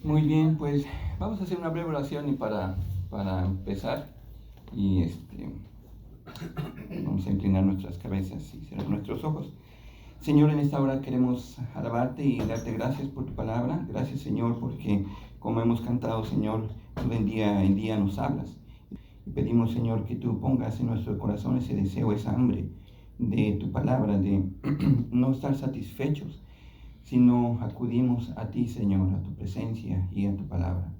Muy bien, pues vamos a hacer una breve oración para empezar y vamos a inclinar nuestras cabezas y cerrar nuestros ojos. Señor, en esta hora queremos alabarte y darte gracias por tu palabra. Gracias, Señor, porque como hemos cantado, Señor, tú de día en día nos hablas. Y pedimos, Señor, que tú pongas en nuestro corazón ese deseo, esa hambre de tu palabra, de no estar satisfechos, sino acudimos a ti, Señor, a tu presencia y a tu palabra.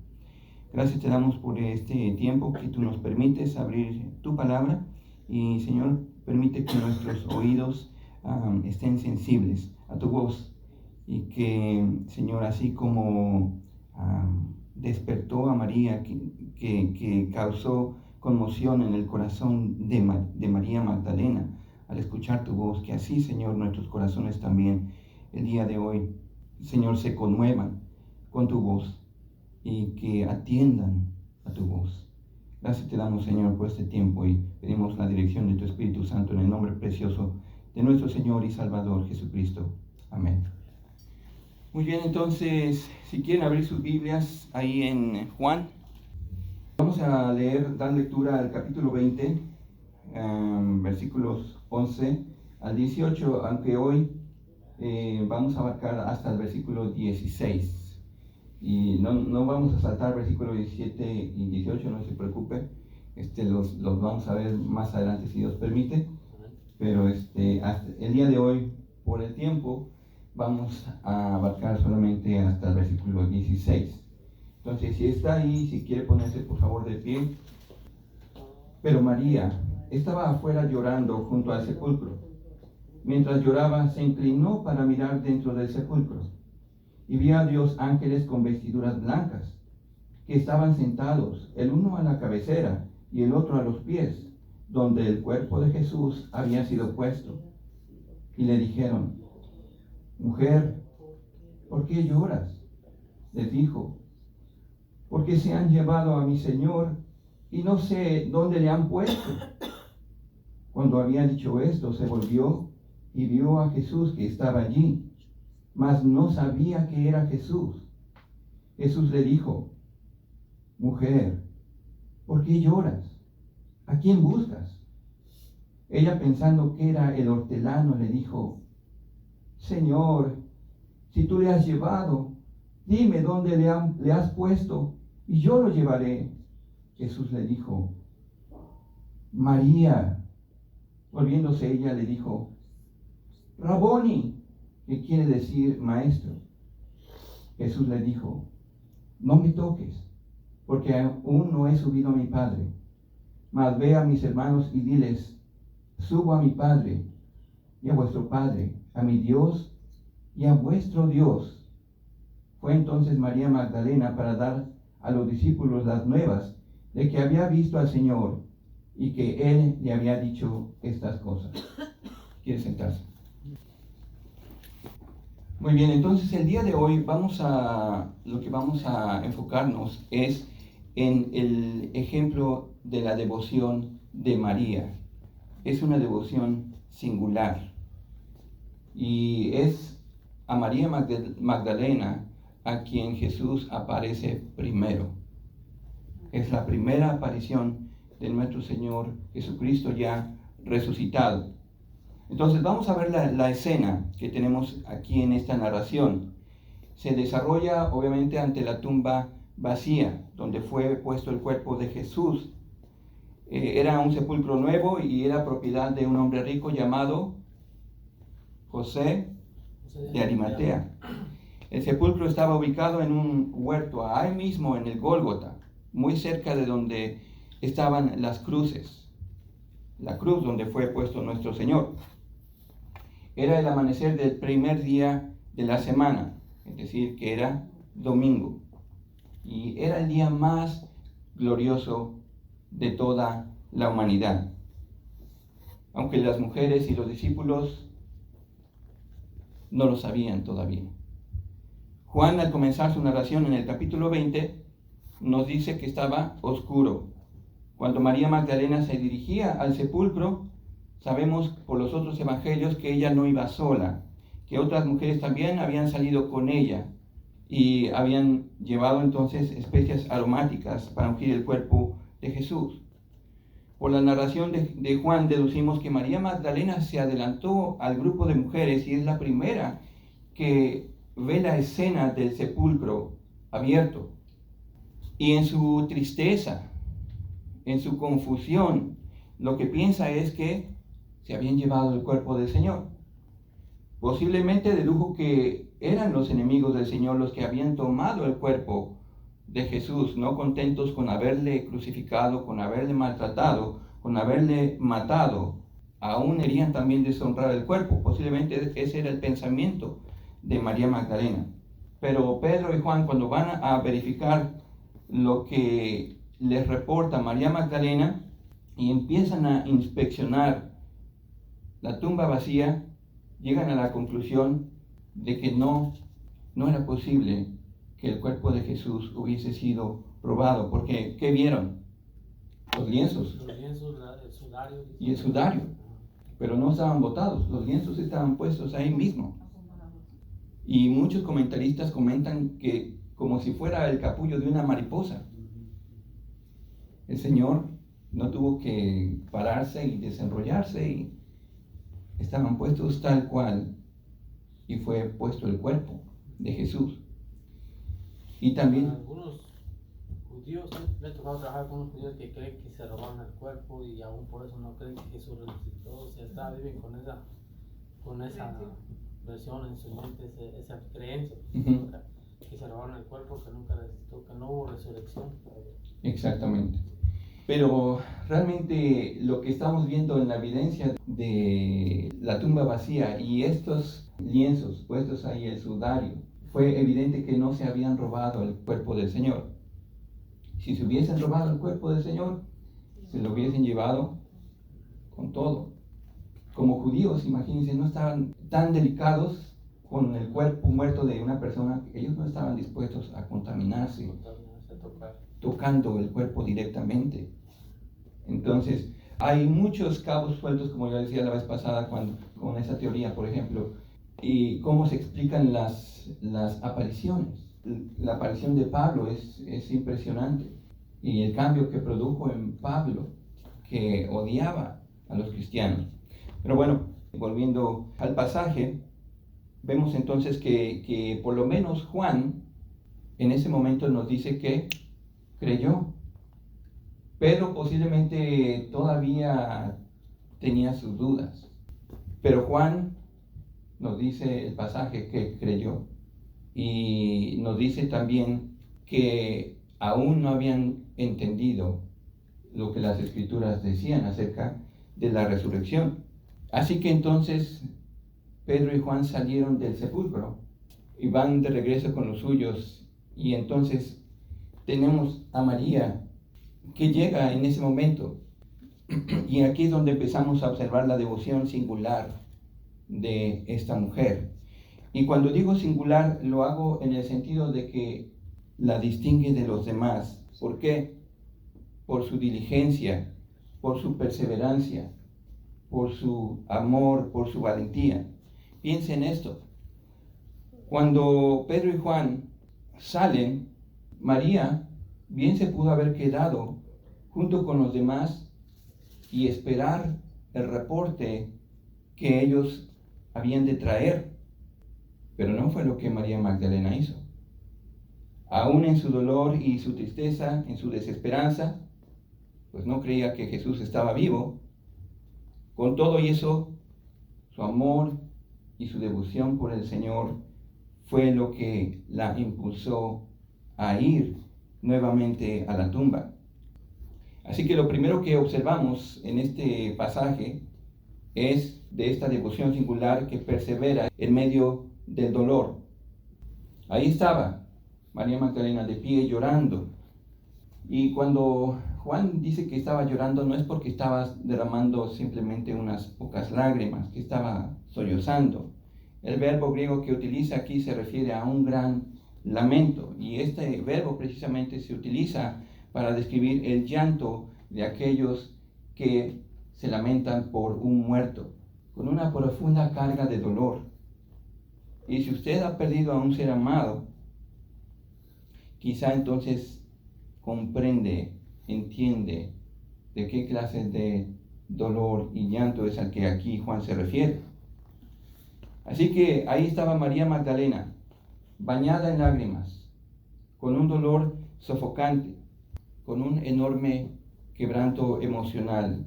Gracias te damos por este tiempo que tú nos permites abrir tu palabra y, Señor, permite que nuestros oídos estén sensibles a tu voz y que, Señor, así como despertó a María, que causó conmoción en el corazón de María Magdalena al escuchar tu voz, que así, Señor, nuestros corazones también el día de hoy, Señor, se conmuevan con tu voz y que atiendan a tu voz. Gracias te damos, Señor, por este tiempo y pedimos la dirección de tu Espíritu Santo en el nombre precioso de nuestro Señor y Salvador Jesucristo. Amén. Muy bien, entonces, si quieren abrir sus Biblias ahí en Juan, vamos a dar lectura al capítulo 20, versículos 11 al 18, aunque hoy vamos a abarcar hasta el versículo 16 y no vamos a saltar versículos 17 y 18, no se preocupe, los vamos a ver más adelante si Dios permite, pero hasta el día de hoy, por el tiempo, vamos a abarcar solamente hasta el versículo 16. Entonces, si está ahí, si quiere ponerse por favor de pie. Pero María estaba afuera llorando junto al sepulcro. Mientras lloraba, se inclinó para mirar dentro del sepulcro y vio a dos ángeles con vestiduras blancas, que estaban sentados, el uno a la cabecera y el otro a los pies, donde el cuerpo de Jesús había sido puesto. Y le dijeron: Mujer, ¿por qué lloras? Les dijo: Porque se han llevado a mi Señor y no sé dónde le han puesto. Cuando había dicho esto, se volvió y vio a Jesús que estaba allí, mas no sabía que era Jesús. Jesús le dijo: Mujer, ¿por qué lloras? ¿A quién buscas? Ella, pensando que era el hortelano, le dijo: Señor, si tú le has llevado, dime dónde le has puesto y yo lo llevaré. Jesús le dijo: María. Volviéndose ella le dijo: Raboni, que quiere decir maestro. Jesús le dijo: No me toques, porque aún no he subido a mi Padre. Mas ve a mis hermanos y diles: Subo a mi Padre y a vuestro Padre, a mi Dios y a vuestro Dios. Fue entonces María Magdalena para dar a los discípulos las nuevas de que había visto al Señor y que Él le había dicho estas cosas. ¿Quiere sentarse? Muy bien, entonces el día de hoy lo que vamos a enfocarnos es en el ejemplo de la devoción de María. Es una devoción singular y es a María Magdalena a quien Jesús aparece primero. Es la primera aparición de nuestro Señor Jesucristo ya resucitado. Entonces vamos a ver la escena que tenemos aquí en esta narración. Se desarrolla obviamente ante la tumba vacía, donde fue puesto el cuerpo de Jesús. Era un sepulcro nuevo y era propiedad de un hombre rico llamado José de Arimatea. El sepulcro estaba ubicado en un huerto, ahí mismo en el Gólgota, muy cerca de donde estaban las cruces, la cruz donde fue puesto nuestro Señor. Era el amanecer del primer día de la semana, es decir, que era domingo, y era el día más glorioso de toda la humanidad. Aunque las mujeres y los discípulos no lo sabían todavía. Juan, al comenzar su narración en el capítulo 20, nos dice que estaba oscuro. Cuando María Magdalena se dirigía al sepulcro, sabemos por los otros evangelios que ella no iba sola, que otras mujeres también habían salido con ella. y habían llevado entonces especias aromáticas para ungir el cuerpo de Jesús. Por la narración de Juan deducimos que María Magdalena se adelantó al grupo de mujeres y es la primera que ve la escena del sepulcro abierto. Y en su tristeza, en su confusión, lo que piensa es que se habían llevado el cuerpo del Señor. Posiblemente dedujo que eran los enemigos del Señor los que habían tomado el cuerpo de Jesús, no contentos con haberle crucificado, con haberle maltratado, con haberle matado, aún querían también deshonrar el cuerpo. Posiblemente ese era el pensamiento de María Magdalena. Pero Pedro y Juan, cuando van a verificar lo que les reporta María Magdalena y empiezan a inspeccionar la tumba vacía, llegan a la conclusión de que no era posible que el cuerpo de Jesús hubiese sido robado, porque ¿qué vieron? Los lienzos. El sudario. Y el sudario, pero no estaban botados, los lienzos estaban puestos ahí mismo. Y muchos comentaristas comentan que como si fuera el capullo de una mariposa. El Señor no tuvo que pararse y desenrollarse, y estaban puestos tal cual, y fue puesto el cuerpo de Jesús. Y también algunos judíos, me ha tocado trabajar con unos judíos que creen que se robaron el cuerpo y aún por eso no creen que Jesús resucitó. O sea, viven con esa versión en su mente, esa creencia, que se robaron el cuerpo, que nunca resucitó, que no hubo resurrección. Exactamente. Pero realmente lo que estamos viendo en la evidencia de la tumba vacía y estos lienzos puestos ahí, el sudario, fue evidente que no se habían robado el cuerpo del Señor. Si se hubiesen robado el cuerpo del Señor, se lo hubiesen llevado con todo. Como judíos, imagínense, no estaban tan delicados con el cuerpo muerto de una persona, ellos no estaban dispuestos a contaminarse tocando el cuerpo directamente. Entonces, hay muchos cabos sueltos, como yo decía la vez pasada, con esa teoría, por ejemplo, y cómo se explican las apariciones. La aparición de Pablo es impresionante, y el cambio que produjo en Pablo, que odiaba a los cristianos. Pero bueno, volviendo al pasaje, vemos entonces que por lo menos Juan en ese momento nos dice que creyó. Pedro posiblemente todavía tenía sus dudas, pero Juan nos dice el pasaje que creyó, y nos dice también que aún no habían entendido lo que las escrituras decían acerca de la resurrección. Así que entonces Pedro y Juan salieron del sepulcro y van de regreso con los suyos, y entonces tenemos a María que llega en ese momento. Y aquí es donde empezamos a observar la devoción singular de esta mujer. Y cuando digo singular, lo hago en el sentido de que la distingue de los demás. ¿Por qué? Por su diligencia, por su perseverancia, por su amor, por su valentía. Piensen esto. Cuando Pedro y Juan salen, María bien se pudo haber quedado junto con los demás y esperar el reporte que ellos habían de traer, pero no fue lo que María Magdalena hizo. Aún en su dolor y su tristeza, en su desesperanza, pues no creía que Jesús estaba vivo. Con todo y eso, su amor y su devoción por el Señor fue lo que la impulsó a ir nuevamente a la tumba. Así que lo primero que observamos en este pasaje es de esta devoción singular que persevera en medio del dolor. Ahí estaba María Magdalena de pie llorando. Y cuando Juan dice que estaba llorando, no es porque estaba derramando simplemente unas pocas lágrimas, que estaba sollozando. El verbo griego que utiliza aquí se refiere a un gran lamento, y este verbo precisamente se utiliza para describir el llanto de aquellos que se lamentan por un muerto, con una profunda carga de dolor. Y si usted ha perdido a un ser amado, quizá entonces comprende, entiende de qué clase de dolor y llanto es al que aquí Juan se refiere. Así que ahí estaba María Magdalena, bañada en lágrimas, con un dolor sofocante, con un enorme quebranto emocional.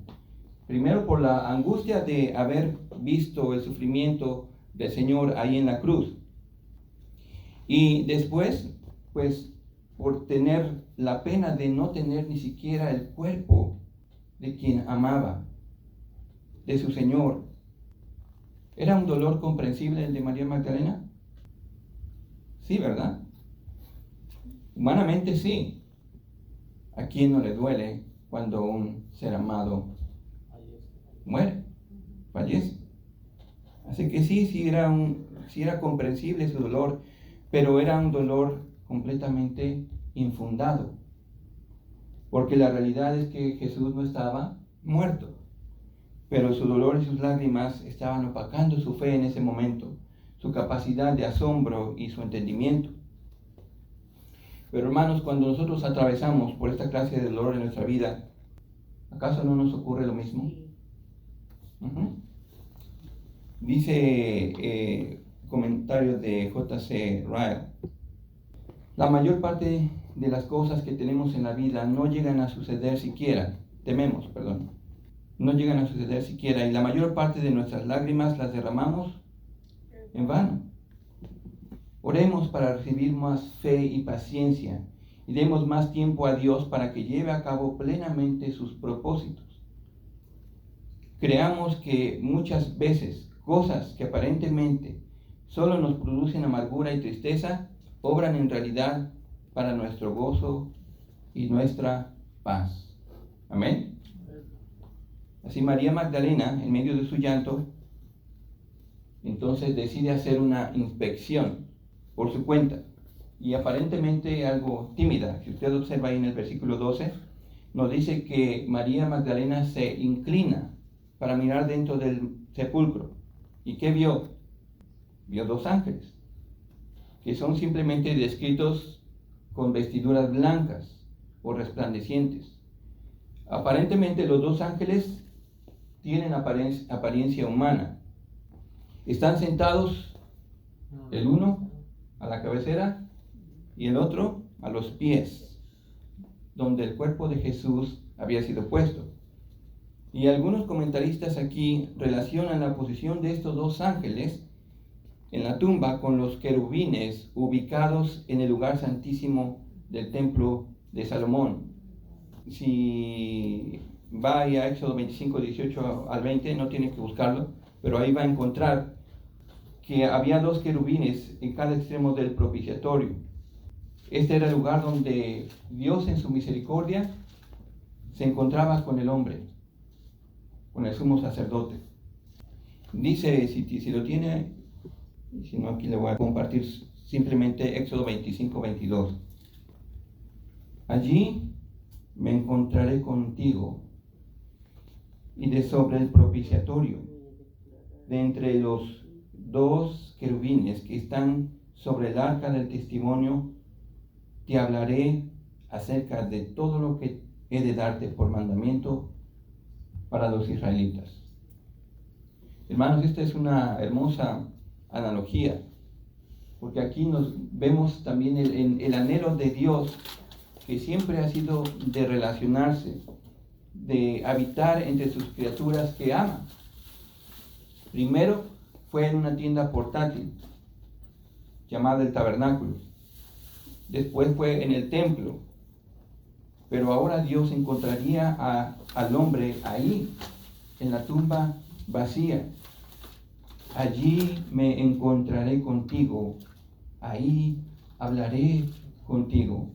Primero por la angustia de haber visto el sufrimiento del Señor ahí en la cruz. Y después, pues, por tener la pena de no tener ni siquiera el cuerpo de quien amaba, de su Señor. ¿Era un dolor comprensible el de María Magdalena? Sí, ¿verdad? Humanamente sí. ¿A quién no le duele cuando un ser amado muere, fallece? Así que sí era comprensible su dolor, pero era un dolor completamente infundado, porque la realidad es que Jesús no estaba muerto, pero su dolor y sus lágrimas estaban opacando su fe en ese momento, su capacidad de asombro y su entendimiento. Pero hermanos, cuando nosotros atravesamos por esta clase de dolor en nuestra vida, ¿acaso no nos ocurre lo mismo? Dice comentario de J.C. Ryle: la mayor parte de las cosas que tenemos en la vida no llegan a suceder siquiera, no llegan a suceder siquiera, y la mayor parte de nuestras lágrimas las derramamos en vano. Oremos para recibir más fe y paciencia, y demos más tiempo a Dios para que lleve a cabo plenamente sus propósitos. Creamos que muchas veces cosas que aparentemente solo nos producen amargura y tristeza obran en realidad para nuestro gozo y nuestra paz. Amén. Así María Magdalena, en medio de su llanto, entonces decide hacer una inspección por su cuenta, y aparentemente algo tímida. Si usted observa ahí en el versículo 12, nos dice que María Magdalena se inclina para mirar dentro del sepulcro. ¿Y qué vio? Vio 2 ángeles, que son simplemente descritos con vestiduras blancas o resplandecientes. Aparentemente los 2 ángeles tienen apariencia humana. Están sentados, el uno a la cabecera y el otro a los pies, donde el cuerpo de Jesús había sido puesto. Y algunos comentaristas aquí relacionan la posición de estos 2 ángeles en la tumba con los querubines ubicados en el lugar santísimo del templo de Salomón. Si va ahí a Éxodo 25, 18 al 20, no tiene que buscarlo, pero ahí va a encontrar que había 2 querubines en cada extremo del propiciatorio. Este era el lugar donde Dios en su misericordia se encontraba con el hombre, con el sumo sacerdote. Dice, si lo tiene, y si no, aquí le voy a compartir simplemente Éxodo 25, 22. Allí me encontraré contigo, y de sobre el propiciatorio, de entre los 2 querubines que están sobre el arca del testimonio, te hablaré acerca de todo lo que he de darte por mandamiento para los israelitas. Hermanos, esta es una hermosa analogía, porque aquí nos vemos también el anhelo de Dios, que siempre ha sido de relacionarse, de habitar entre sus criaturas que ama. Primero fue en una tienda portátil llamada el tabernáculo. Después fue en el templo. Pero ahora Dios encontraría al hombre ahí, en la tumba vacía. Allí me encontraré contigo, ahí hablaré contigo.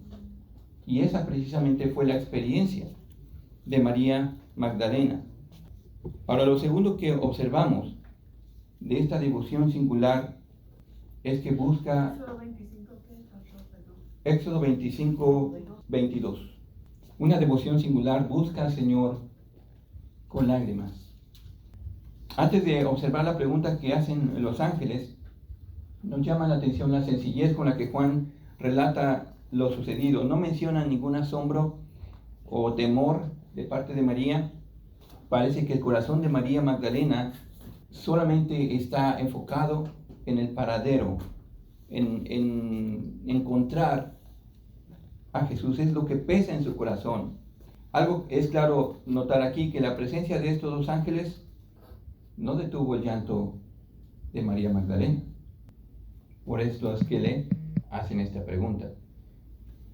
Y esa precisamente fue la experiencia de María Magdalena. Ahora, lo segundo que observamos de esta devoción singular es que busca Éxodo 25, 22. Una devoción singular busca al Señor con lágrimas. Antes de observar la pregunta que hacen los ángeles, nos llama la atención la sencillez con la que Juan relata lo sucedido. No menciona ningún asombro o temor de parte de María. Parece que el corazón de María Magdalena solamente está enfocado en el paradero, en encontrar a Jesús. Es lo que pesa en su corazón. Algo es claro notar aquí, que la presencia de estos dos ángeles no detuvo el llanto de María Magdalena. Por esto es que le hacen esta pregunta.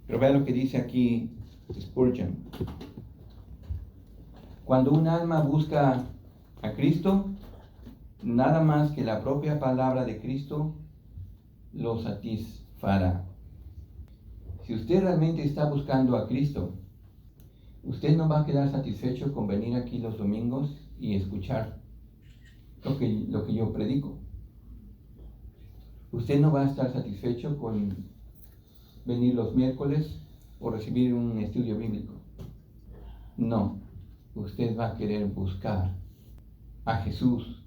Pero vean lo que dice aquí Spurgeon. Cuando un alma busca a Cristo, nada más que la propia palabra de Cristo lo satisfará. Si usted realmente está buscando a Cristo, usted no va a quedar satisfecho con venir aquí los domingos y escuchar lo que yo predico. Usted no va a estar satisfecho con venir los miércoles o recibir un estudio bíblico. No, usted va a querer buscar a Jesús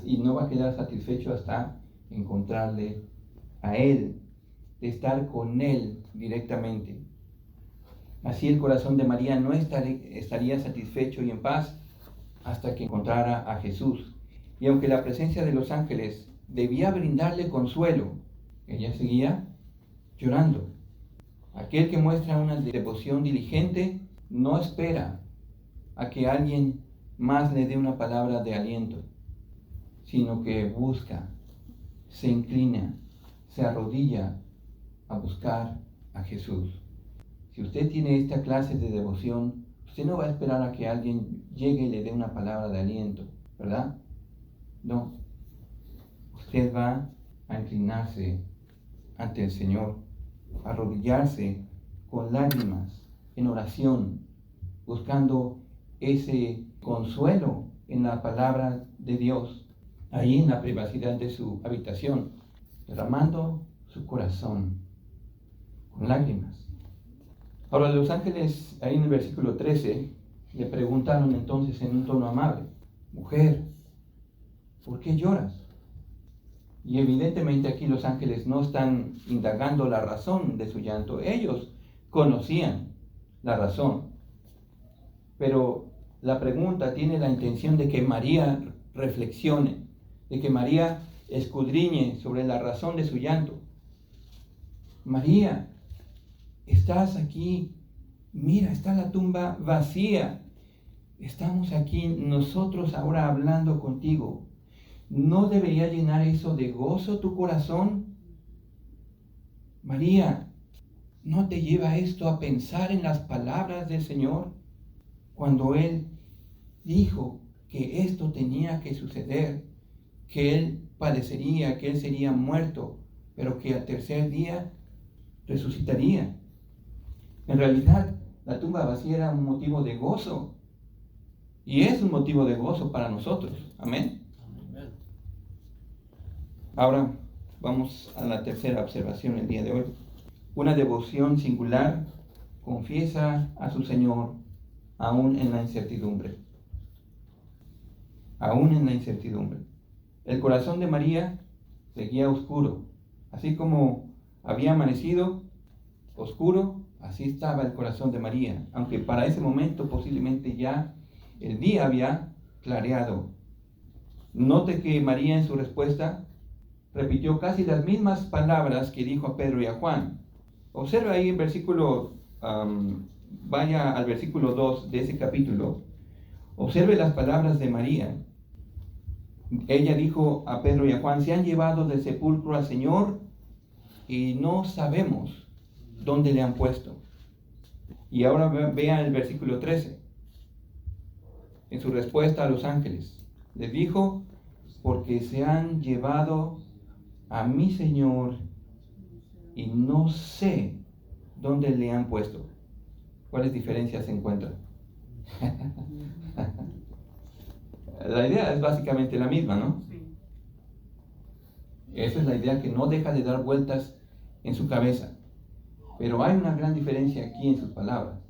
y no va a quedar satisfecho hasta encontrarle a Él, de estar con Él directamente. Así el corazón de María no estaría satisfecho y en paz hasta que encontrara a Jesús. Y aunque la presencia de los ángeles debía brindarle consuelo, ella seguía llorando. Aquel que muestra una devoción diligente no espera a que alguien más le dé una palabra de aliento, sino que busca, se inclina, se arrodilla a buscar a Jesús. Si usted tiene esta clase de devoción, usted no va a esperar a que alguien llegue y le dé una palabra de aliento, ¿verdad? No. Usted va a inclinarse ante el Señor, a arrodillarse con lágrimas, en oración, buscando ese consuelo en la palabra de Dios, ahí en la privacidad de su habitación, derramando su corazón con lágrimas. Ahora los ángeles, ahí en el versículo 13, le preguntaron entonces en un tono amable: mujer, ¿por qué lloras? Y evidentemente aquí los ángeles no están indagando la razón de su llanto. Ellos conocían la razón. Pero la pregunta tiene la intención de que María reflexione, de que María escudriñe sobre la razón de su llanto. María, estás aquí, mira, está la tumba vacía. Estamos aquí nosotros ahora hablando contigo. ¿No debería llenar eso de gozo tu corazón? María, ¿no te lleva esto a pensar en las palabras del Señor? Cuando Él dijo que esto tenía que suceder, que Él padecería, que Él sería muerto, pero que al tercer día resucitaría. En realidad, la tumba vacía era un motivo de gozo. Y es un motivo de gozo para nosotros. Amén. Ahora vamos a la tercera observación el día de hoy. Una devoción singular confiesa a su Señor aún en la incertidumbre. Aún en la incertidumbre. El corazón de María seguía oscuro. Así como había amanecido oscuro, así estaba el corazón de María. Aunque para ese momento posiblemente ya el día había clareado. Note que María en su respuesta repitió casi las mismas palabras que dijo a Pedro y a Juan. Observa ahí el versículo, vaya al versículo 2 de ese capítulo. Observe las palabras de María. Ella dijo a Pedro y a Juan: se han llevado del sepulcro al Señor y no sabemos dónde le han puesto. Y ahora vean el versículo 13. En su respuesta a los ángeles, les dijo: porque se han llevado a mi Señor y no sé dónde le han puesto. ¿Cuáles diferencias se encuentran? La idea es básicamente la misma, ¿no? Esa es la idea que no deja de dar vueltas en su cabeza. Pero hay una gran diferencia aquí en sus palabras,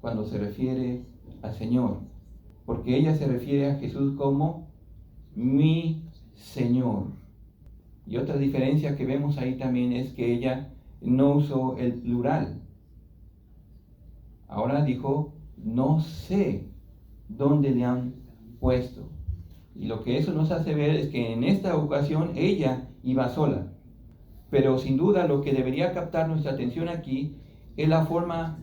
cuando se refiere al Señor. Porque ella se refiere a Jesús como mi Señor. Y otra diferencia que vemos ahí también es que ella no usó el plural. Ahora dijo, no sé dónde le han puesto. Y lo que eso nos hace ver es que en esta ocasión ella iba sola. Pero sin duda lo que debería captar nuestra atención aquí es la forma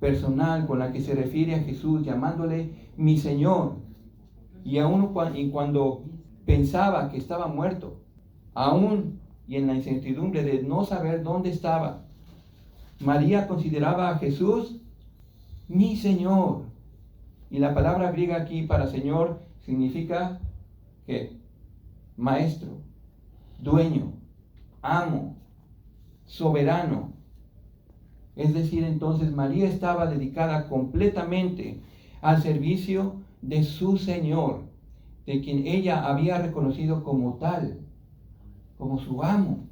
personal con la que se refiere a Jesús, llamándole mi Señor. Y aún cuando pensaba que estaba muerto, aún y en la incertidumbre de no saber dónde estaba, María consideraba a Jesús mi Señor. Y la palabra griega aquí para Señor significa que maestro, dueño, amo, soberano. Es decir, entonces María estaba dedicada completamente al servicio de su Señor, de quien ella había reconocido como tal, como su amo.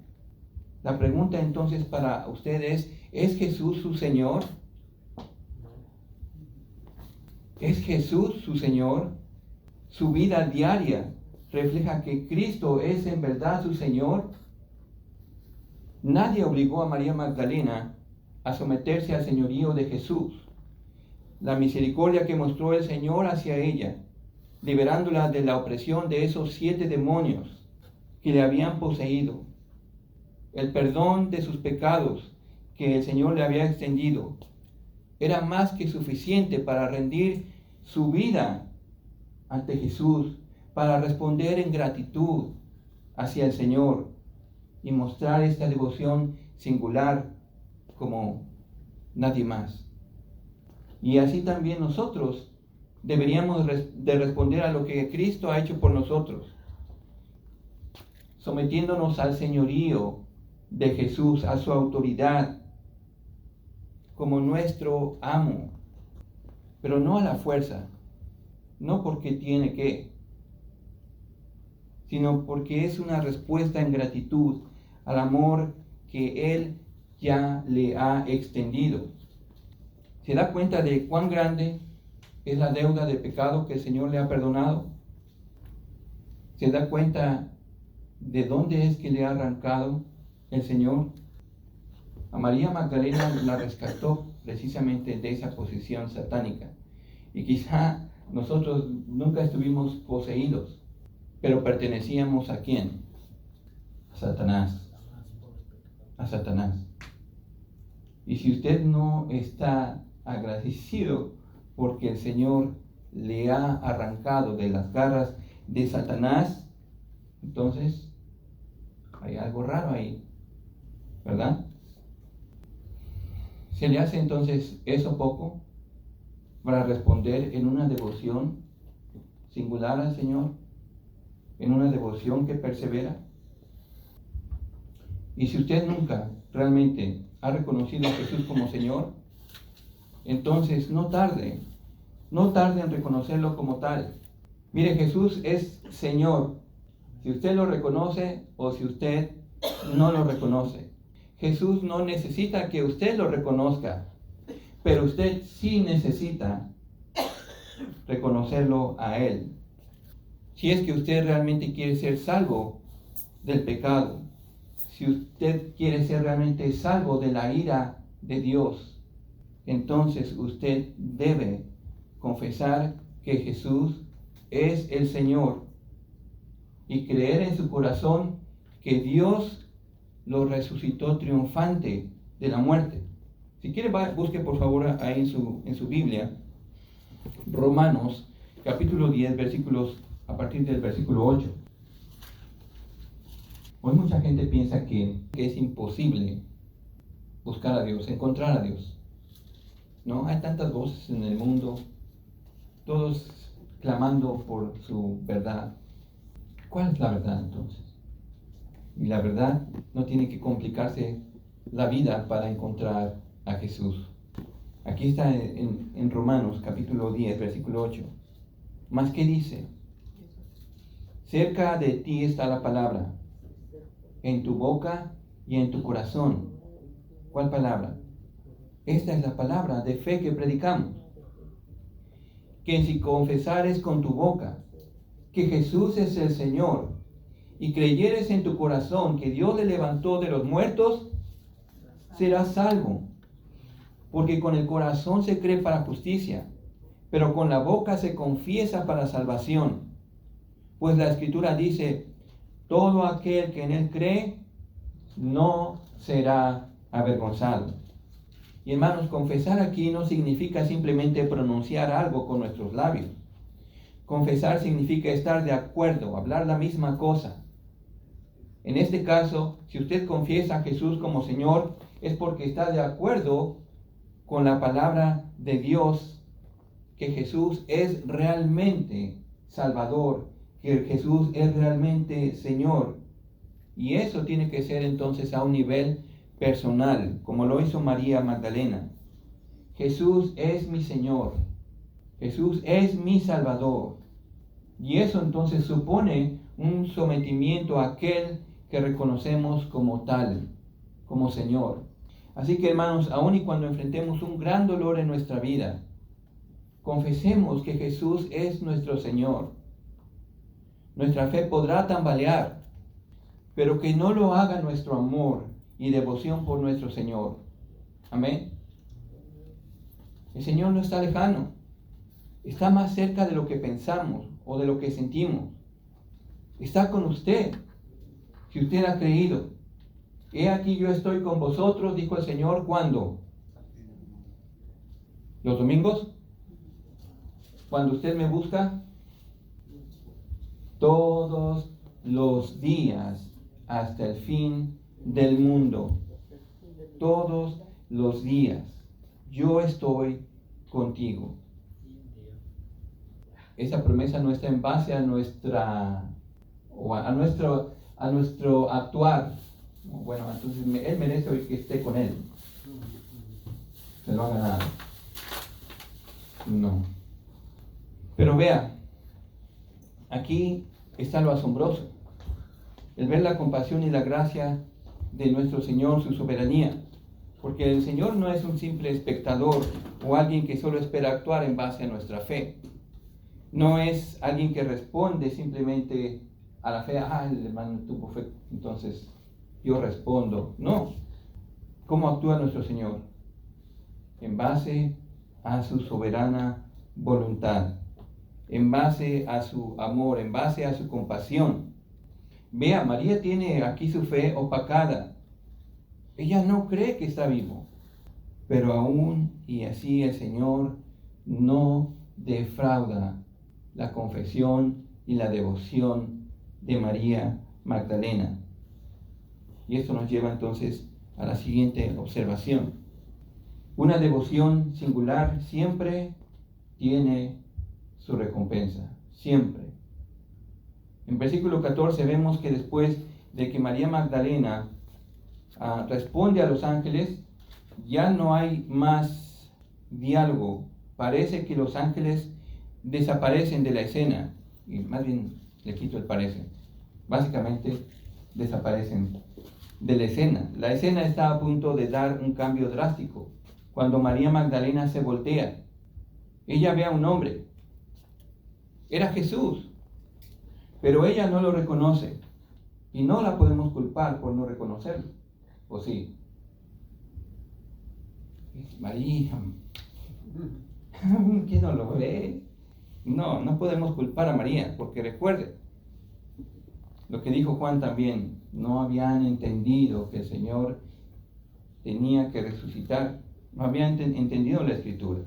La pregunta entonces para ustedes ¿es Jesús su Señor? ¿Es Jesús su Señor? ¿Su vida diaria refleja que Cristo es en verdad su Señor? Nadie obligó a María Magdalena a someterse al señorío de Jesús. La misericordia que mostró el Señor hacia ella, liberándola de la opresión de esos 7 demonios que le habían poseído, el perdón de sus pecados que el Señor le había extendido, era más que suficiente para rendir su vida ante Jesús, para responder en gratitud hacia el Señor y mostrar esta devoción singular como nadie más. Y así también nosotros deberíamos de responder a lo que Cristo ha hecho por nosotros, sometiéndonos al señorío de Jesús, a su autoridad, como nuestro amo, pero no a la fuerza, no porque tiene que, sino porque es una respuesta en gratitud al amor que Él ya le ha extendido. ¿Se da cuenta de cuán grande es la deuda de pecado que el Señor le ha perdonado? ¿Se da cuenta de dónde es que le ha arrancado el Señor? A María Magdalena la rescató precisamente de esa posesión satánica. Y quizá nosotros nunca estuvimos poseídos, pero pertenecíamos ¿a quién? A Satanás. A Satanás. Y si usted no está agradecido porque el Señor le ha arrancado de las garras de Satanás, entonces hay algo raro ahí, ¿verdad? ¿Se le hace entonces eso poco para responder en una devoción singular al Señor? ¿En una devoción que persevera? Y si usted nunca realmente ha reconocido a Jesús como Señor, entonces no tarde en reconocerlo como tal. Mire, Jesús es Señor, si usted lo reconoce o si usted no lo reconoce. Jesús no necesita que usted lo reconozca, pero usted sí necesita reconocerlo a Él. Si es que usted realmente quiere ser salvo del pecado, si usted quiere ser realmente salvo de la ira de Dios, entonces usted debe confesar que Jesús es el Señor y creer en su corazón que Dios lo resucitó triunfante de la muerte. Si quiere, busque por favor ahí en su Biblia, Romanos capítulo 10, versículos a partir del versículo 8. Hoy mucha gente piensa que es imposible buscar a Dios, encontrar a Dios. No, hay tantas voces en el mundo, todos clamando por su verdad. ¿Cuál es la verdad entonces? Y la verdad no tiene que complicarse la vida para encontrar a Jesús. Aquí está en Romanos capítulo 10, versículo 8. ¿Más qué dice? Cerca de ti está la palabra, en tu boca y en tu corazón. ¿Cuál palabra? Esta es la palabra de fe que predicamos. Que si confesares con tu boca que Jesús es el Señor y creyeres en tu corazón que Dios le levantó de los muertos, será salvo. Porque con el corazón se cree para justicia, pero con la boca se confiesa para salvación. Pues la Escritura dice, todo aquel que en él cree no será avergonzado. Y hermanos, confesar aquí no significa simplemente pronunciar algo con nuestros labios. Confesar significa estar de acuerdo, hablar la misma cosa. En este caso, si usted confiesa a Jesús como Señor, es porque está de acuerdo con la palabra de Dios, que Jesús es realmente Salvador, que Jesús es realmente Señor. Y eso tiene que ser entonces a un nivel personal, como lo hizo María Magdalena. Jesús es mi Señor, Jesús es mi Salvador. Y eso entonces supone un sometimiento a aquel que reconocemos como tal, como Señor. Así que hermanos, aun y cuando enfrentemos un gran dolor en nuestra vida, confesemos que Jesús es nuestro Señor. Nuestra fe podrá tambalear, pero que no lo haga nuestro amor y devoción por nuestro Señor. Amén. El Señor no está lejano, está más cerca de lo que pensamos o de lo que sentimos. Está con usted, si usted ha creído. He aquí yo estoy con vosotros, dijo el Señor, ¿cuándo? ¿Los domingos? Cuando usted me busca, todos los días hasta el fin del mundo. Todos los días. Yo estoy contigo. Esa promesa no está en base a nuestro actuar. Bueno, entonces Él merece hoy que esté con Él. Se lo ha ganado. No. Pero vea, aquí está lo asombroso. El ver la compasión y la gracia de nuestro Señor, su soberanía. Porque el Señor no es un simple espectador o alguien que solo espera actuar en base a nuestra fe. No es alguien que responde simplemente a la fe. El hermano tuvo fe, entonces yo respondo. No. ¿Cómo actúa nuestro Señor? En base a su soberana voluntad, en base a su amor, en base a su compasión. Vea, María tiene aquí su fe opacada. Ella no cree que está vivo, pero aún y así el Señor no defrauda la confesión y la devoción de María Magdalena. Y esto nos lleva entonces a la siguiente observación. Una devoción singular siempre tiene su recompensa, siempre. En versículo 14 vemos que después de que María Magdalena responde a los ángeles, ya no hay más diálogo. Parece que los ángeles desaparecen de la escena, y más bien le quito el parece. Básicamente desaparecen de la escena. La escena está a punto de dar un cambio drástico. Cuando María Magdalena se voltea, ella ve a un hombre. Era Jesús, pero ella no lo reconoce y no la podemos culpar por no reconocerlo. ¿O sí? María, ¿qué no lo ve? No podemos culpar a María, porque recuerde lo que dijo Juan también: no habían entendido que el Señor tenía que resucitar, no habían entendido la Escritura.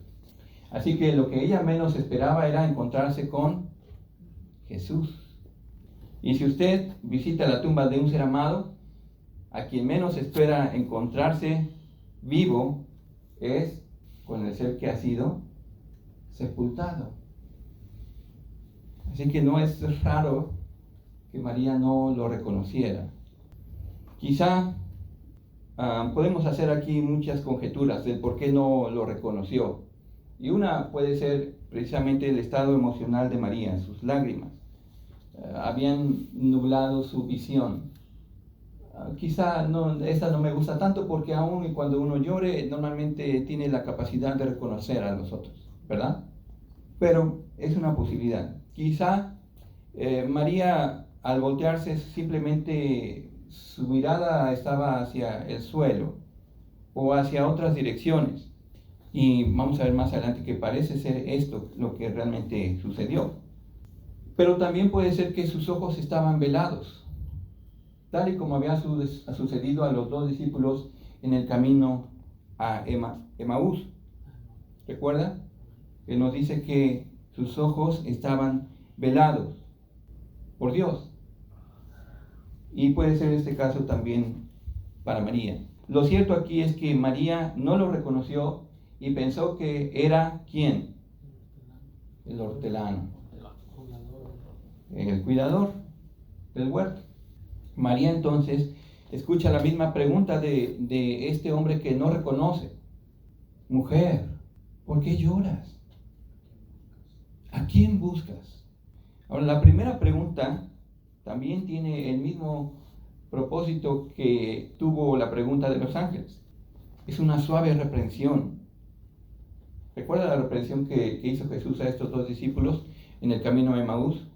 Así que lo que ella menos esperaba era encontrarse con Jesús. Y si usted visita la tumba de un ser amado, a quien menos espera encontrarse vivo es con el ser que ha sido sepultado. Así que no es raro que María no lo reconociera. Quizá podemos hacer aquí muchas conjeturas del por qué no lo reconoció. Y una puede ser precisamente el estado emocional de María, sus lágrimas. Habían nublado su visión. Quizá esta no me gusta tanto porque aún y cuando uno llore, normalmente tiene la capacidad de reconocer a los otros, ¿verdad? Pero es una posibilidad. Quizá María, al voltearse, simplemente su mirada estaba hacia el suelo. o hacia otras direcciones. Y vamos a ver más adelante que parece ser esto lo que realmente sucedió. Pero también puede ser que sus ojos estaban velados, tal y como había sucedido a los dos discípulos en el camino a Emaús. ¿Recuerda? Que nos dice que sus ojos estaban velados por Dios. Y puede ser este caso también para María. Lo cierto aquí es que María no lo reconoció y pensó que era ¿quién? El hortelano, el cuidador del huerto. María entonces escucha la misma pregunta de este hombre que no reconoce. Mujer, ¿por qué lloras? ¿A quién buscas? Ahora, la primera pregunta también tiene el mismo propósito que tuvo la pregunta de los ángeles. Es una suave reprensión. ¿Recuerda la reprensión que hizo Jesús a estos dos discípulos en el camino a Emaús?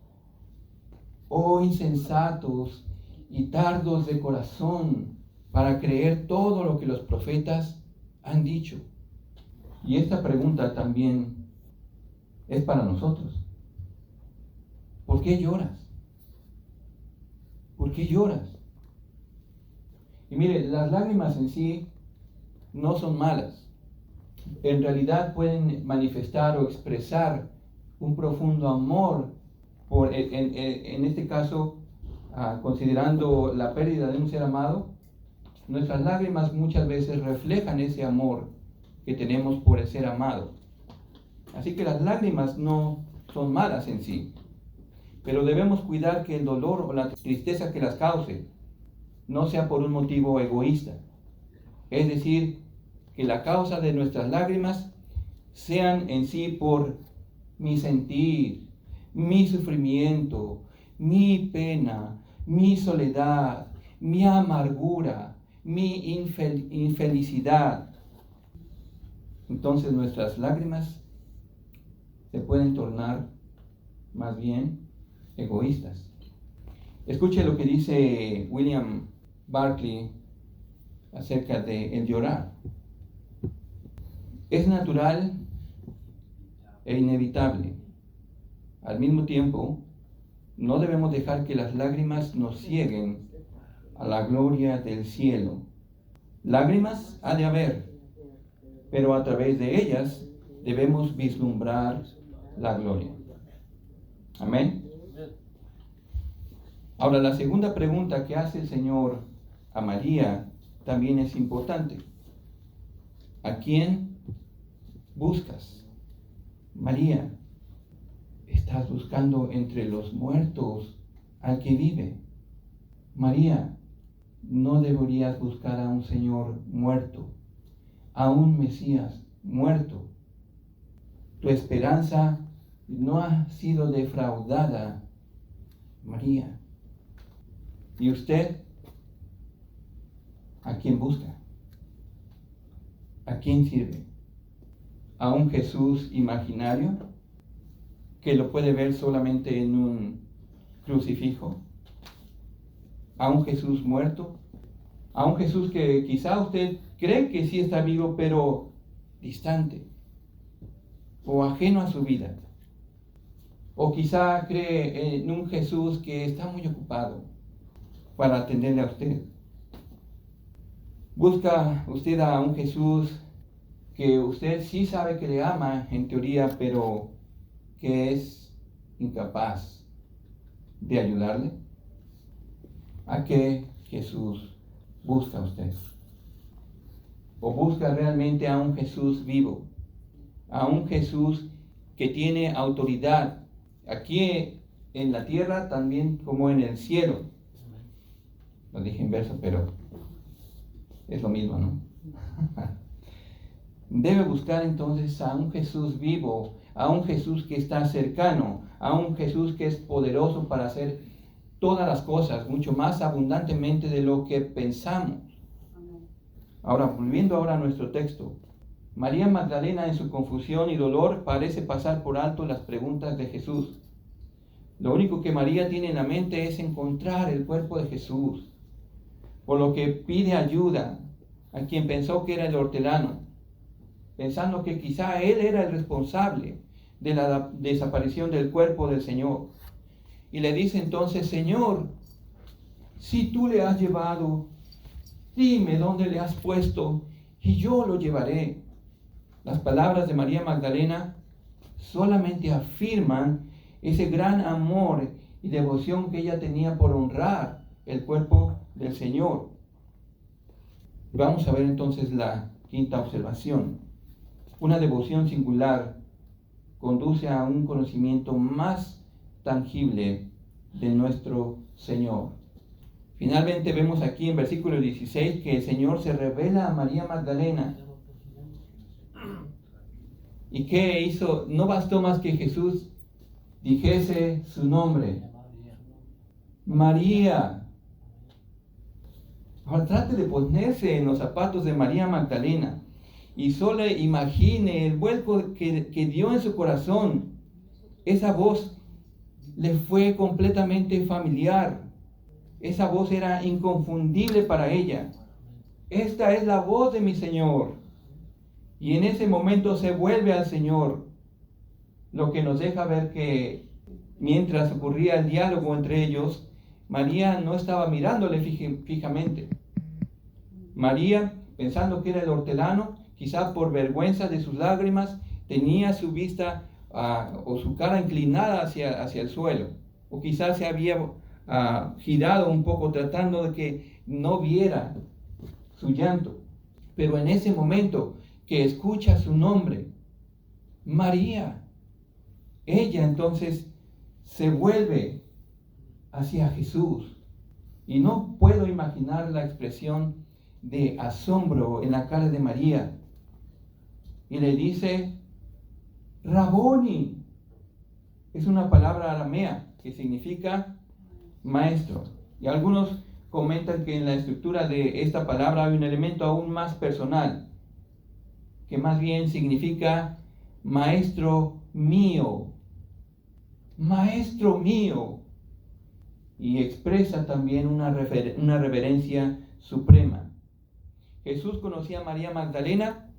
Oh insensatos y tardos de corazón para creer todo lo que los profetas han dicho. Y esta pregunta también es para nosotros. ¿Por qué lloras? ¿Por qué lloras? Y mire, las lágrimas en sí no son malas. En realidad pueden manifestar o expresar un profundo amor por, en este caso, considerando la pérdida de un ser amado. Nuestras lágrimas muchas veces reflejan ese amor que tenemos por el ser amado. Así que las lágrimas no son malas en sí, pero debemos cuidar que el dolor o la tristeza que las cause no sea por un motivo egoísta. Es decir, que la causa de nuestras lágrimas sean en sí por mi sentir, mi sufrimiento, mi pena, mi soledad, mi amargura, mi infelicidad. Entonces nuestras lágrimas se pueden tornar más bien egoístas. Escuche lo que dice William Barclay acerca de el llorar. Es natural e inevitable. Al mismo tiempo, no debemos dejar que las lágrimas nos cieguen a la gloria del cielo. Lágrimas ha de haber, pero a través de ellas debemos vislumbrar la gloria. Amén. Ahora, la segunda pregunta que hace el Señor a María también es importante. ¿A quién buscas? María, ¿estás buscando entre los muertos al que vive? María, no deberías buscar a un Señor muerto, a un Mesías muerto. Tu esperanza no ha sido defraudada, María. ¿Y usted? ¿A quién busca? ¿A quién sirve? ¿A un Jesús imaginario que lo puede ver solamente en un crucifijo? ¿A un Jesús muerto? ¿A un Jesús que quizá usted cree que sí está vivo, pero distante o ajeno a su vida? O quizá cree en un Jesús que está muy ocupado para atenderle a usted. ¿Busca usted a un Jesús que usted sí sabe que le ama en teoría, pero que es incapaz de ayudarle? ¿A qué Jesús busca usted? ¿O busca realmente a un Jesús vivo? A un Jesús que tiene autoridad aquí en la tierra también como en el cielo. Lo dije en verso, pero es lo mismo, ¿no? Debe buscar entonces a un Jesús vivo, a un Jesús que está cercano, a un Jesús que es poderoso para hacer todas las cosas, mucho más abundantemente de lo que pensamos. Ahora, volviendo ahora a nuestro texto, María Magdalena en su confusión y dolor parece pasar por alto las preguntas de Jesús. Lo único que María tiene en la mente es encontrar el cuerpo de Jesús, por lo que pide ayuda a quien pensó que era el hortelano, pensando que quizá él era el responsable de la desaparición del cuerpo del Señor. Y le dice entonces: Señor, si tú le has llevado, dime dónde le has puesto y yo lo llevaré. Las palabras de María Magdalena solamente afirman ese gran amor y devoción que ella tenía por honrar el cuerpo del Señor. Vamos a ver entonces la quinta observación. Una devoción singular conduce a un conocimiento más tangible de nuestro Señor. Finalmente vemos aquí en versículo 16 que el Señor se revela a María Magdalena. ¿Y qué hizo? No bastó más que Jesús dijese su nombre: María. Ahora trate de ponerse en los zapatos de María Magdalena y solo imagine el vuelco que dio en su corazón. Esa voz le fue completamente familiar. Esa voz era inconfundible para ella. Esta es la voz de mi Señor. Y en ese momento se vuelve al Señor, lo que nos deja ver que mientras ocurría el diálogo entre ellos, María no estaba mirándole fijamente. María, pensando que era el hortelano, quizá por vergüenza de sus lágrimas, tenía su vista o su cara inclinada hacia el suelo, o quizás se había girado un poco tratando de que no viera su llanto. Pero en ese momento que escucha su nombre, María, ella entonces se vuelve hacia Jesús. Y no puedo imaginar la expresión de asombro en la cara de María. Y le dice: Raboni. Es una palabra aramea que significa maestro. Y algunos comentan que en la estructura de esta palabra hay un elemento aún más personal, que más bien significa maestro mío. Maestro mío. Y expresa también una reverencia suprema. Jesús conocía a María Magdalena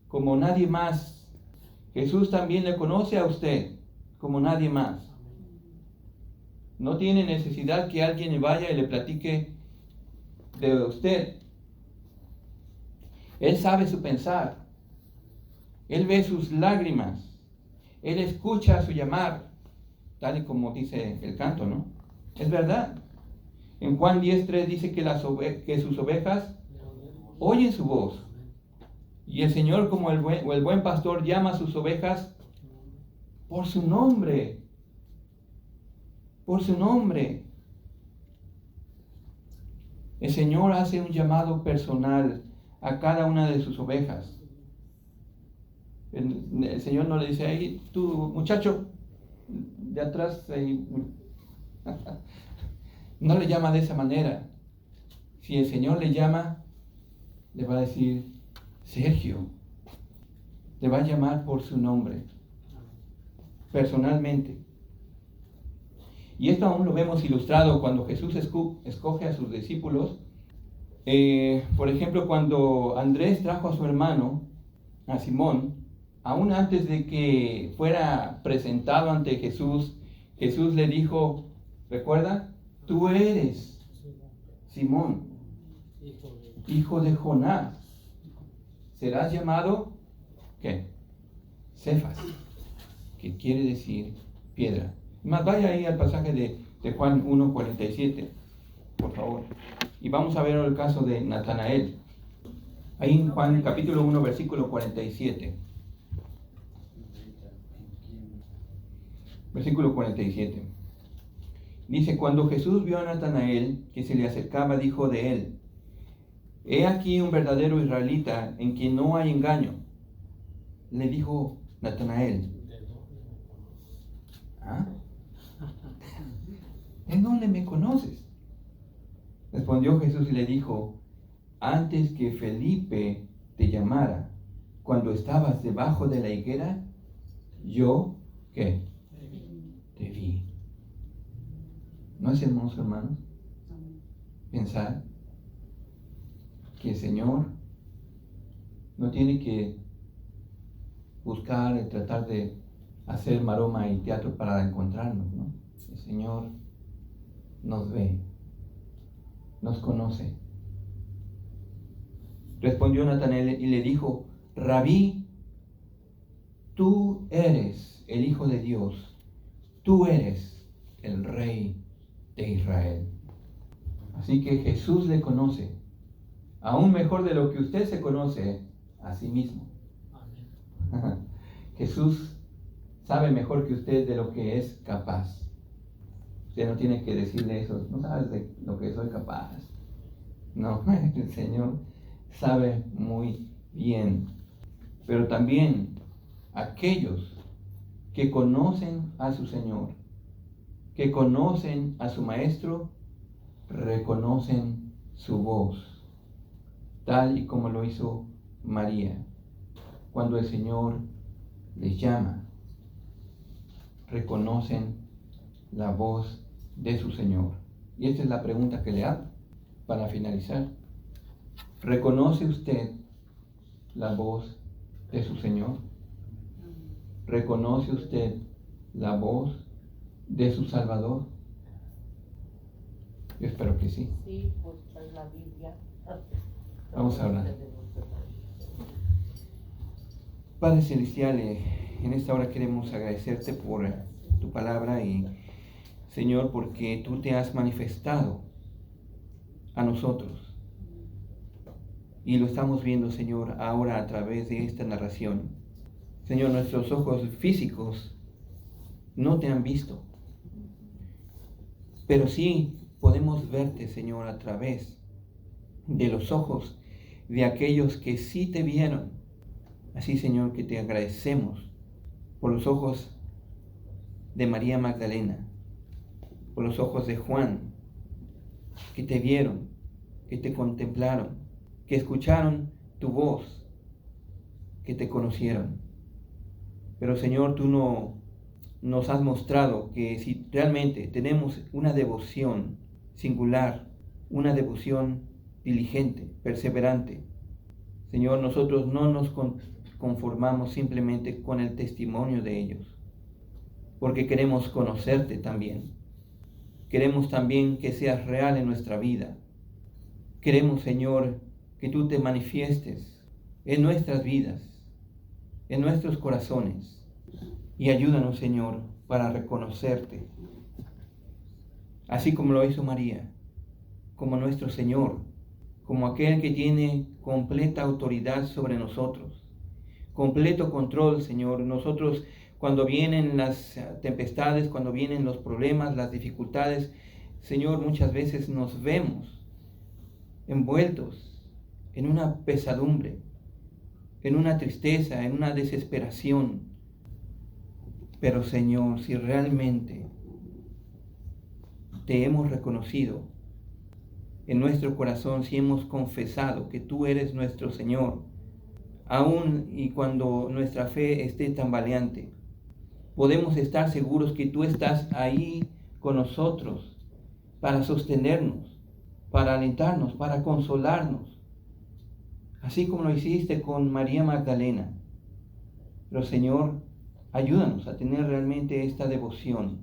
como nadie más. Jesús también le conoce a usted como nadie más. No tiene necesidad que alguien vaya y le platique de usted. Él sabe su pensar. Él ve sus lágrimas. Él escucha su llamar, tal y como dice el canto, ¿no? Es verdad. En Juan 10:3 dice que sus ovejas oyen su voz. Y el Señor, como el buen pastor, llama a sus ovejas por su nombre. Por su nombre. El Señor hace un llamado personal a cada una de sus ovejas. El Señor no le dice: ahí, tú, muchacho, de atrás, ahí. No le llama de esa manera. Si el Señor le llama, le va a decir: Sergio. Le va a llamar por su nombre, personalmente. Y esto aún lo vemos ilustrado cuando Jesús escoge a sus discípulos. Por ejemplo, cuando Andrés trajo a su hermano, a Simón, aún antes de que fuera presentado ante Jesús, Jesús le dijo: ¿recuerda? Tú eres Simón, hijo de Jonás. Serás llamado, ¿qué? Cefas, que quiere decir piedra. Más vaya ahí al pasaje de Juan 1:47, por favor. Y vamos a ver el caso de Natanael. Ahí en Juan capítulo 1, versículo 47. Versículo 47. Dice: cuando Jesús vio a Natanael que se le acercaba, dijo de él: he aquí un verdadero israelita en quien no hay engaño. Le dijo Natanael: ¿ah? ¿En dónde me conoces? Respondió Jesús y le dijo: antes que Felipe te llamara, cuando estabas debajo de la higuera, yo, ¿qué? Te vi. ¿No es hermoso, hermanos? Pensar que el Señor No tiene que buscar y tratar de hacer maroma y teatro para encontrarnos, ¿no? El Señor nos ve, nos conoce. Respondió Natanael y le dijo: Rabí, tú eres el Hijo de Dios, tú eres el Rey de Israel. Así que Jesús le conoce, aún mejor de lo que usted se conoce a sí mismo. Amén. Jesús sabe mejor que usted de lo que es capaz. Usted no tiene que decirle eso, no sabes de lo que soy capaz. No, el Señor sabe muy bien. Pero también aquellos que conocen a su Señor, que conocen a su Maestro, reconocen su voz, tal y como lo hizo María. Cuando el Señor les llama, reconocen la voz de su Señor. Y esta es la pregunta que le hago para finalizar. ¿Reconoce usted la voz de su Señor? ¿Reconoce usted la voz de su Salvador? Yo espero que sí. Sí, pues en la Biblia. Vamos a hablar. Padre Celestial, en esta hora queremos agradecerte por tu palabra y, Señor, porque tú te has manifestado a nosotros. Y lo estamos viendo, Señor, ahora a través de esta narración. Señor, nuestros ojos físicos no te han visto, pero sí podemos verte, Señor, a través de los ojos de aquellos que sí te vieron. Así, Señor, que te agradecemos por los ojos de María Magdalena, por los ojos de Juan, que te vieron, que te contemplaron, que escucharon tu voz, que te conocieron. Pero, Señor, tú no nos has mostrado que si realmente tenemos una devoción singular, una devoción diligente, perseverante, Señor, nosotros no nos conformamos simplemente con el testimonio de ellos, porque queremos conocerte también. Queremos también que seas real en nuestra vida. Queremos, Señor, que tú te manifiestes en nuestras vidas, en nuestros corazones. Y ayúdanos, Señor, para reconocerte, así como lo hizo María, como nuestro Señor, como aquel que tiene completa autoridad sobre nosotros, completo control, Señor. Nosotros, cuando vienen las tempestades, cuando vienen los problemas, las dificultades, Señor, muchas veces nos vemos envueltos en una pesadumbre, en una tristeza, en una desesperación. Pero, Señor, si realmente te hemos reconocido en nuestro corazón, si hemos confesado que tú eres nuestro Señor, aun y cuando nuestra fe esté tambaleante, podemos estar seguros que tú estás ahí con nosotros para sostenernos, para alentarnos, para consolarnos, así como lo hiciste con María Magdalena. Pero, Señor, ayúdanos a tener realmente esta devoción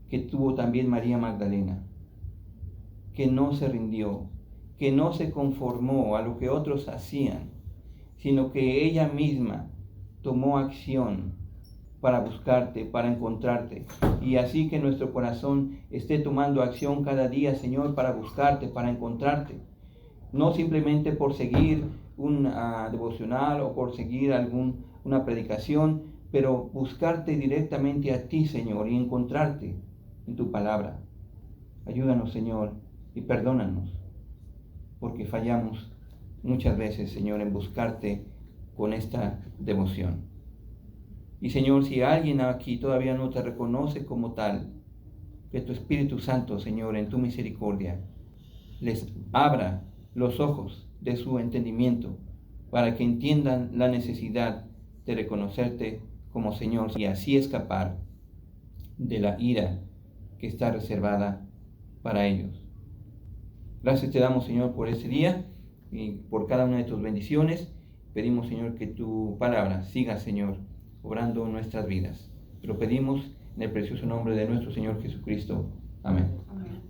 que tuvo también María Magdalena, que no se rindió, que no se conformó a lo que otros hacían, sino que ella misma tomó acción para buscarte, para encontrarte. Y así que nuestro corazón esté tomando acción cada día, Señor, para buscarte, para encontrarte. No simplemente por seguir un devocional o por seguir una predicación, pero buscarte directamente a ti, Señor, y encontrarte en tu palabra. Ayúdanos, Señor, y perdónanos, porque fallamos muchas veces, Señor, en buscarte con esta devoción. Y, Señor, si alguien aquí todavía no te reconoce como tal, que tu Espíritu Santo, Señor, en tu misericordia, les abra los ojos de su entendimiento para que entiendan la necesidad de reconocerte como Señor y así escapar de la ira que está reservada para ellos. Gracias te damos, Señor, por este día y por cada una de tus bendiciones. Pedimos, Señor, que tu palabra siga, Señor, obrando en nuestras vidas. Lo pedimos en el precioso nombre de nuestro Señor Jesucristo. Amén. Amén.